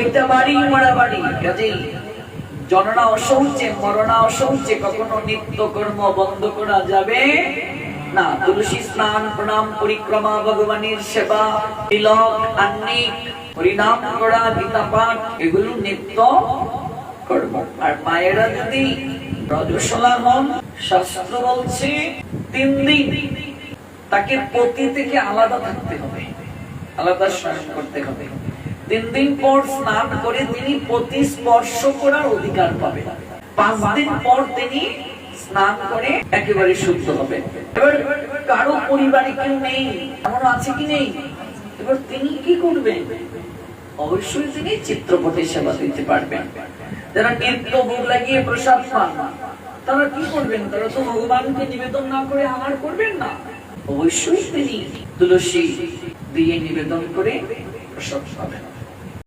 প্রত্যেকটা বাড়ি মরা বাড়ি, কাজেই জননা অশৌচে মরণা অশৌচে কখনো নিত্য কর্ম বন্ধ করা যাবে না। তুলসী স্নান, প্রণাম, পরিক্রমা, ভগবানের সেবা, তিলক, আন্নিক, হরিনাম করা, গীতা পাঠ, এগুলো নিত্য কর্ম। আর মায়েরা যদি রজস্বলা হন, শাস্ত্র বলছে 3 দিন তাকে পতি থেকে আলাদা থাকতে হবে, আলাদা স্নান করতে হবে। 3 দিন পর স্নান করে তিনি পতি স্পর্শ করার অধিকার পাবেন। 5 দিন পর তিনি স্নান করে একেবারে শুদ্ধ হবে। এবার কারো পরিবারে কেউ নেই, এমন আছে কি নেই, এবার তিনি কি করবেন? অবশ্যই তিনি চিত্রপটে সেবা দিতে পারবেন। যারা নিত্য ভোগ লাগিয়ে প্রসাদ পান তারা কি করবেন? তারা তো ভগবানকে নিবেদন না করে আহার করবেন না। অবশ্যই তিনি তুলসী দিয়ে নিবেদন করে প্রসাদ পাবেন।